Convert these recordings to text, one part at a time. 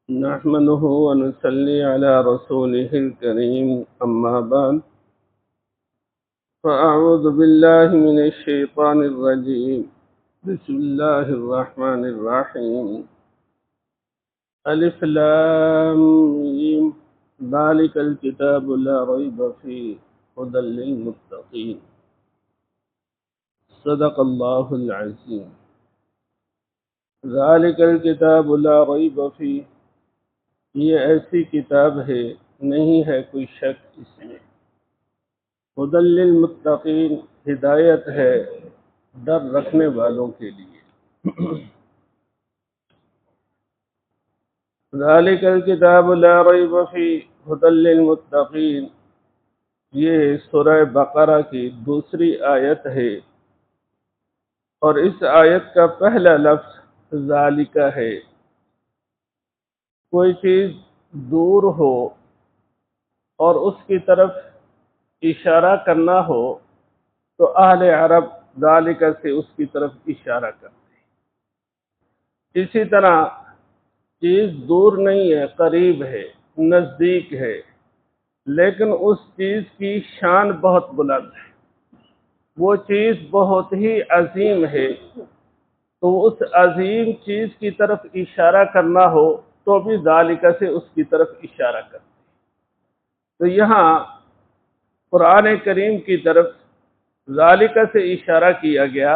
نحمده ونصلي على رسوله الكريم أما بعد فأعوذ بالله من الشيطان الرجيم بسم الله الرحمن الرحيم ألف لام ميم ذلك الكتاب لا ريب فيه هدى للمتقين صدق الله العظيم ذلك الكتاب لا ريب فيه یہ ایسی کتاب ہے نہیں ہے کوئی شک اس میں ہدی للمتقین ہدایت ہے ڈر رکھنے والوں کے لیے ذالک الکتاب لا ریب فیہ ہدی للمتقین یہ سورہ بقرہ کی دوسری آیت ہے اور اس آیت کا پہلا لفظ ذالک ہے کوئی چیز دور ہو اور اس کی طرف اشارہ کرنا ہو تو اہل عرب ذالک سے اس کی طرف اشارہ کرتے ہیں۔ اسی طرح چیز دور نہیں ہے، قریب ہے، نزدیک ہے، لیکن اس چیز کی شان بہت بلند ہے، وہ چیز بہت ہی عظیم ہے، تو اس عظیم چیز کی طرف اشارہ کرنا ہو تو بھی ذالک سے اس کی طرف اشارہ کرتے ہیں۔ تو یہاں قرآن کریم کی طرف ذالک سے اشارہ کیا گیا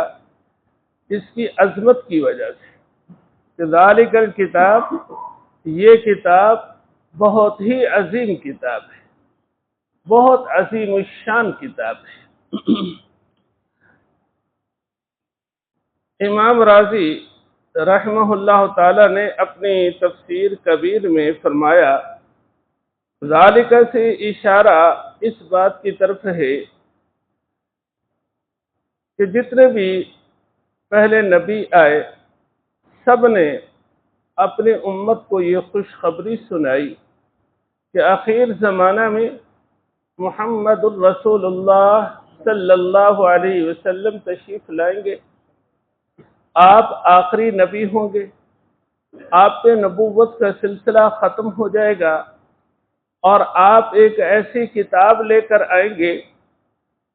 اس کی عظمت کی وجہ سے کہ ذالک الکتاب یہ کتاب بہت ہی عظیم کتاب ہے، بہت عظیم الشان کتاب ہے۔ امام راضی رحمہ اللہ تعالی نے اپنی تفسیر کبیر میں فرمایا ذالک سے اشارہ اس بات کی طرف ہے کہ جتنے بھی پہلے نبی آئے سب نے اپنے امت کو یہ خوشخبری سنائی کہ آخر زمانہ میں محمد الرسول اللہ صلی اللہ علیہ وسلم تشریف لائیں گے، آپ آخری نبی ہوں گے، آپ پہ نبوت کا سلسلہ ختم ہو جائے گا اور آپ ایک ایسی کتاب لے کر آئیں گے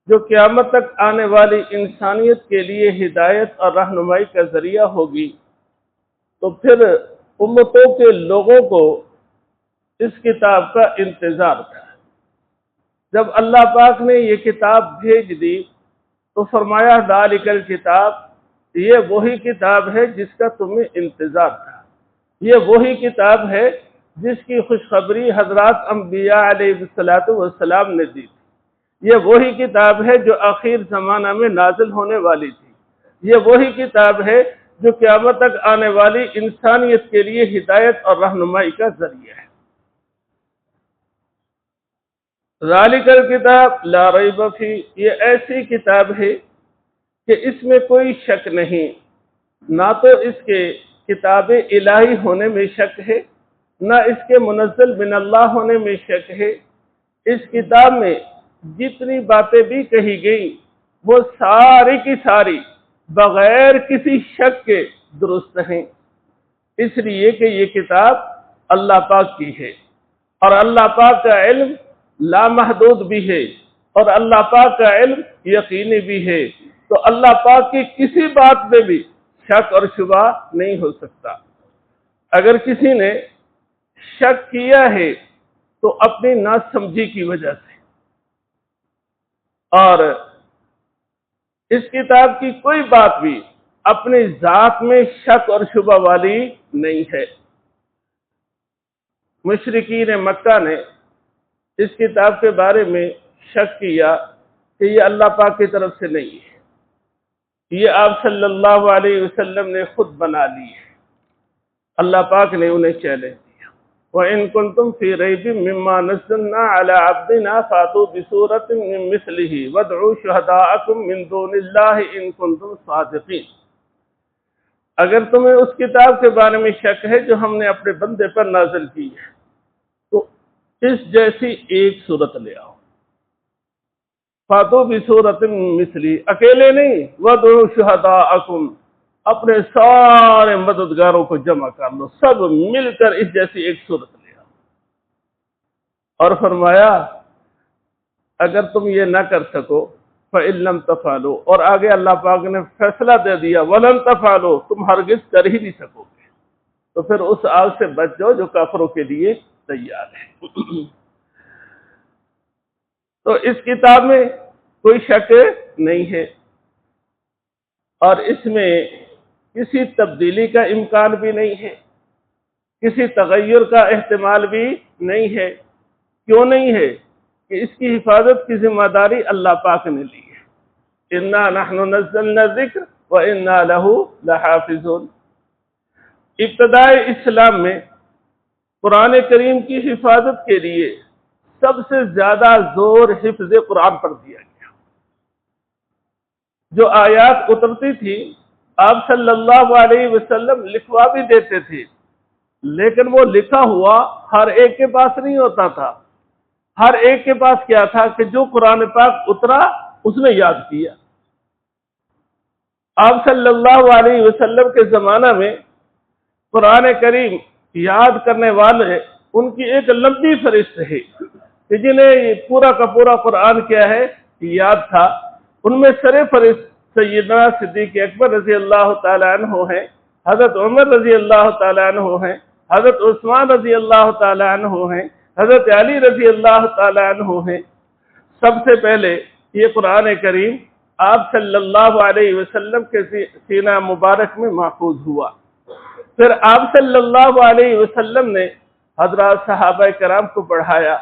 جو قیامت تک آنے والی انسانیت کے لیے ہدایت اور رہنمائی کا ذریعہ ہوگی۔ تو پھر امتوں کے لوگوں کو اس کتاب کا انتظار تھا۔ جب اللہ پاک نے یہ کتاب بھیج دی تو فرمایا ذالک الکتاب یہ وہی کتاب ہے جس کا تمہیں انتظار تھا، یہ وہی کتاب ہے جس کی خوشخبری حضرات انبیاء علیہ السلام نے دی تھی، یہ وہی کتاب ہے جو آخر زمانہ میں نازل ہونے والی تھی، یہ وہی کتاب ہے جو قیامت تک آنے والی انسانیت کے لیے ہدایت اور رہنمائی کا ذریعہ ہے۔ ذالک الکتاب لا ریب فیہ یہ ایسی کتاب ہے کہ اس میں کوئی شک نہیں، نہ تو اس کے کتاب الہی ہونے میں شک ہے، نہ اس کے منزل من اللہ ہونے میں شک ہے۔ اس کتاب میں جتنی باتیں بھی کہی گئیں وہ ساری کی ساری بغیر کسی شک کے درست ہیں، اس لیے کہ یہ کتاب اللہ پاک کی ہے اور اللہ پاک کا علم لامحدود بھی ہے اور اللہ پاک کا علم یقینی بھی ہے، تو اللہ پاک کی کسی بات میں بھی شک اور شبہ نہیں ہو سکتا۔ اگر کسی نے شک کیا ہے تو اپنی ناسمجھی کی وجہ سے، اور اس کتاب کی کوئی بات بھی اپنی ذات میں شک اور شبہ والی نہیں ہے۔ مشرکین مکہ نے اس کتاب کے بارے میں شک کیا کہ یہ اللہ پاک کی طرف سے نہیں ہے، یہ آپ صلی اللہ علیہ وسلم نے خود بنا لی ہے۔ اللہ پاک نے انہیں چیلنج دیا وَإِن كُنتُمْ فِي رَيْبٍ مِّمَّا نَزَّلْنَا عَلَىٰ عَبْدِنَا فَأْتُوا بِسُورَةٍ مِّن مِّثْلِهِ وَادْعُوا شُهَدَاءَكُم مِّن دُونِ اللَّهِ إِن كُنتُمْ صَادِقِينَ۔ اگر تمہیں اس کتاب کے بارے میں شک ہے جو ہم نے اپنے بندے پر نازل کی ہے تو اس جیسی ایک صورت لے آؤ۔ فَأْتُوا بِسُورَةٍ مِّن مِّثْلِهِ اکیلے نہیں، وَادْعُوا شُهَدَاءَكُم اپنے سارے مددگاروں کو جمع کر لو، سب مل کر اس جیسی ایک صورت لے آؤ۔ اور فرمایا اگر تم یہ نہ کر سکو فَإِن لَّمْ تَفْعَلُوا، اور آگے اللہ پاک نے فیصلہ دے دیا وَلَن تَفْعَلُوا، تم ہرگز کر ہی نہیں سکو گے، تو پھر اس آگ سے بچ جاؤ جو کافروں کے لیے تیار ہے۔ تو اس کتاب میں کوئی شک نہیں ہے، اور اس میں کسی تبدیلی کا امکان بھی نہیں ہے، کسی تغیر کا احتمال بھی نہیں ہے۔ کیوں نہیں ہے؟ کہ اس کی حفاظت کی ذمہ داری اللہ پاک نے لی ہے۔ اِنَّا نَحْنُ نَزَّلْنَا الذِّكْرَ وَإِنَّا لَهُ لَحَافِظُونَ۔ ابتدائے اسلام میں قرآن کریم کی حفاظت کے لیے سب سے زیادہ زور حفظ قرآن پر دیا گیا۔ جو آیات اترتی تھی آپ صلی اللہ علیہ وسلم لکھوا بھی دیتے تھے، لیکن وہ لکھا ہوا ہر ایک کے پاس نہیں ہوتا تھا۔ ہر ایک کے پاس کیا تھا کہ جو قرآن پاک اترا اس نے یاد کیا۔ آپ صلی اللہ علیہ وسلم کے زمانہ میں قرآن کریم یاد کرنے والے ان کی ایک لمبی فہرست ہے کہ جنہیں پورا کا پورا قرآن کیا ہے یاد تھا۔ ان میں سر فہرست سیدنا صدیق اکبر رضی اللہ تعالیٰ عنہ ہیں، حضرت عمر رضی اللہ تعالیٰ عنہ ہیں، حضرت عثمان رضی اللہ تعالیٰ عنہ ہیں، حضرت علی رضی اللہ تعالیٰ عنہ ہیں۔ سب سے پہلے یہ قرآن کریم آپ صلی اللہ علیہ وسلم کے سینہ مبارک میں محفوظ ہوا۔ پھر آپ صلی اللہ علیہ وسلم نے حضرات صحابہ کرام کو پڑھایا۔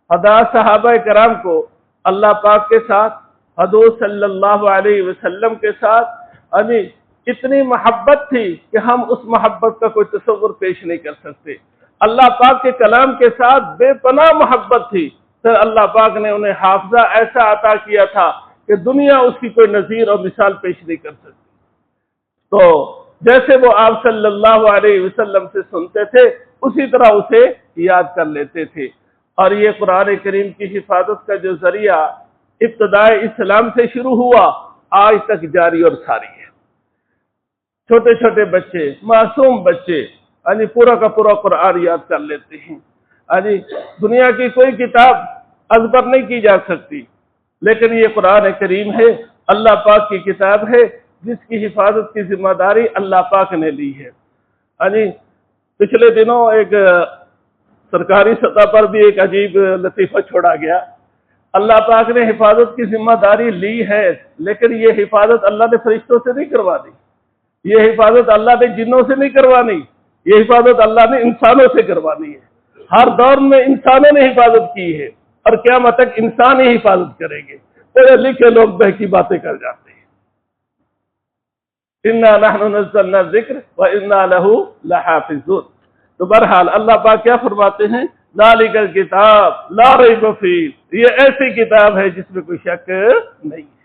حضرات صحابہ کرام کو اللہ پاک کے ساتھ، حضور صلی اللہ علیہ وسلم کے ساتھ اتنی محبت تھی کہ ہم اس محبت کا کوئی تصور پیش نہیں کر سکتے۔ اللہ پاک کے کلام کے ساتھ بے پناہ محبت تھی۔ پھر اللہ پاک نے انہیں حافظہ ایسا عطا کیا تھا کہ دنیا اس کی کوئی نظیر اور مثال پیش نہیں کر سکتی۔ تو جیسے وہ آپ صلی اللہ علیہ وسلم سے سنتے تھے اسی طرح اسے یاد کر لیتے تھے۔ اور یہ قرآن کریم کی حفاظت کا جو ذریعہ ابتدائے اسلام سے شروع ہوا آج تک جاری اور ساری ہے۔ چھوٹے چھوٹے بچے، معصوم بچے پورا کا پورا قرآن یاد کر لیتے ہیں۔ دنیا کی کوئی کتاب ازبر نہیں کی جا سکتی، لیکن یہ قرآن کریم ہے، اللہ پاک کی کتاب ہے جس کی حفاظت کی ذمہ داری اللہ پاک نے لی ہے۔ پچھلے دنوں ایک سرکاری سطح پر بھی ایک عجیب لطیفہ چھوڑا گیا۔ اللہ پاک نے حفاظت کی ذمہ داری لی ہے، لیکن یہ حفاظت اللہ نے فرشتوں سے نہیں کروانی، یہ حفاظت اللہ نے جنوں سے نہیں کروانی، یہ حفاظت اللہ نے انسانوں سے کروانی ہے۔ ہر دور میں انسانوں نے حفاظت کی ہے، اور قیامت تک انسان ہی حفاظت کریں گے۔ پڑھے لکھے لوگ بہکی باتیں کر جاتے ہیں۔ اِنَّا نَحْنُ نَزَّلْنَا الذِّكْرَ وَإِنَّا لَهُ لَحَافِظُونَ۔ تو بہرحال اللہ پاک کیا فرماتے ہیں؟ ذَلِكَ الْكِتَابُ لَا رَيْبَ فِيهِ، یہ ایسی کتاب ہے جس میں کوئی شک نہیں ہے۔